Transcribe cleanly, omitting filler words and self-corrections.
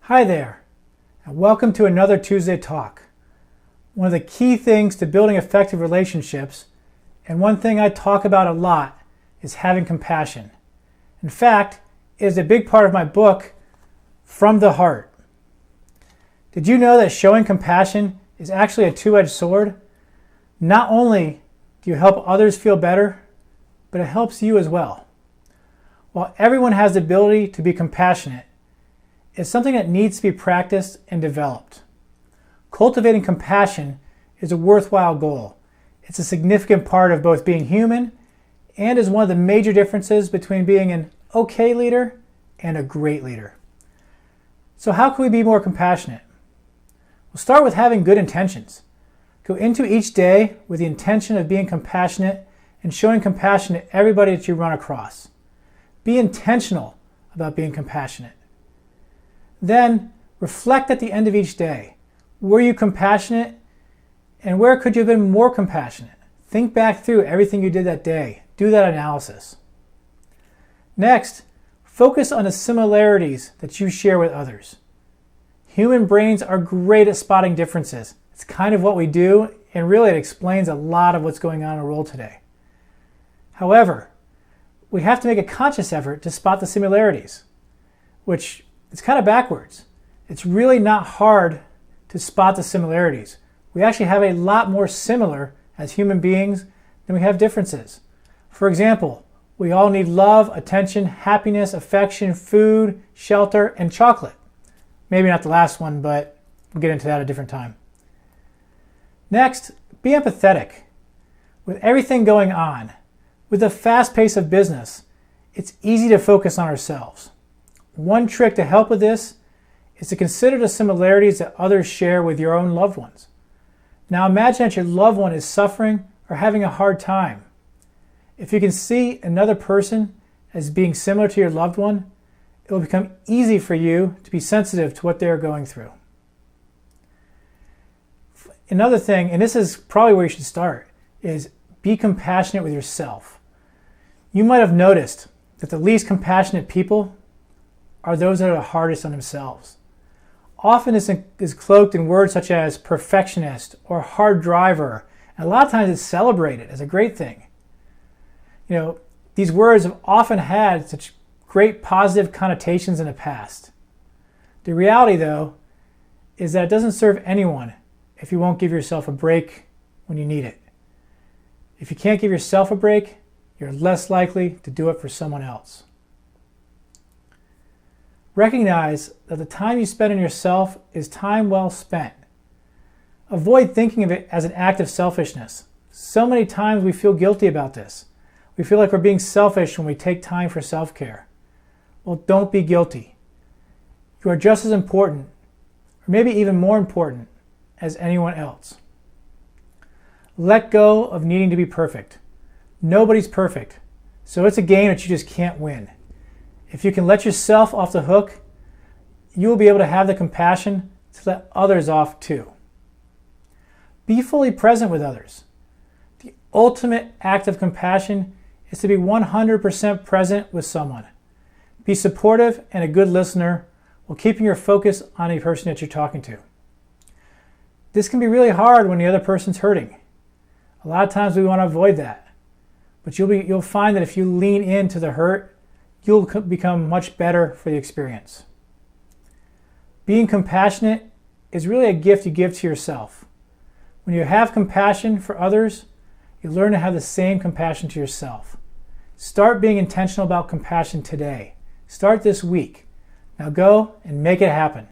Hi there, and welcome to another Tuesday Talk. One of the key things to building effective relationships, and one thing I talk about a lot, is having compassion. In fact, it is a big part of my book, From the Heart. Did you know that showing compassion is actually a two-edged sword? Not only do you help others feel better, but it helps you as well. While everyone has the ability to be compassionate, it's something that needs to be practiced and developed. Cultivating compassion is a worthwhile goal. It's a significant part of both being human and is one of the major differences between being an okay leader and a great leader. So how can we be more compassionate? We'll start with having good intentions. Go into each day with the intention of being compassionate and showing compassion to everybody that you run across. Be intentional about being compassionate. Then reflect at the end of each day. Were you compassionate? And where could you have been more compassionate? Think back through everything you did that day. Do that analysis. Next, focus on the similarities that you share with others. Human brains are great at spotting differences. It's kind of what we do, and really it explains a lot of what's going on in the world today. However, we have to make a conscious effort to spot the similarities, which it's kind of backwards. It's really not hard to spot the similarities. We actually have a lot more similar as human beings than we have differences. For example, we all need love, attention, happiness, affection, food, shelter, and chocolate. Maybe not the last one, but we'll get into that at a different time. Next, be empathetic. With everything going on, with the fast pace of business, it's easy to focus on ourselves. One trick to help with this is to consider the similarities that others share with your own loved ones. Now imagine that your loved one is suffering or having a hard time. If you can see another person as being similar to your loved one, it will become easy for you to be sensitive to what they're going through. Another thing, and this is probably where you should start, is be compassionate with yourself. You might have noticed that the least compassionate people are those that are the hardest on themselves. Often this is cloaked in words such as perfectionist or hard driver, and a lot of times it's celebrated as a great thing. You know, these words have often had such great positive connotations in the past. The reality, though, is that it doesn't serve anyone if you won't give yourself a break when you need it. If you can't give yourself a break, you're less likely to do it for someone else. Recognize that the time you spend on yourself is time well spent. Avoid thinking of it as an act of selfishness. So many times we feel guilty about this. We feel like we're being selfish when we take time for self-care. Well, don't be guilty. You are just as important, or maybe even more important, as anyone else. Let go of needing to be perfect. Nobody's perfect, so it's a game that you just can't win. If you can let yourself off the hook, you will be able to have the compassion to let others off too. Be fully present with others. The ultimate act of compassion is to be 100% present with someone. Be supportive and a good listener while keeping your focus on a person that you're talking to. This can be really hard when the other person's hurting. A lot of times we want to avoid that. But you'll find that if you lean into the hurt, you'll become much better for the experience. Being compassionate is really a gift you give to yourself. When you have compassion for others, you learn to have the same compassion to yourself. Start being intentional about compassion today. Start this week. Now go and make it happen.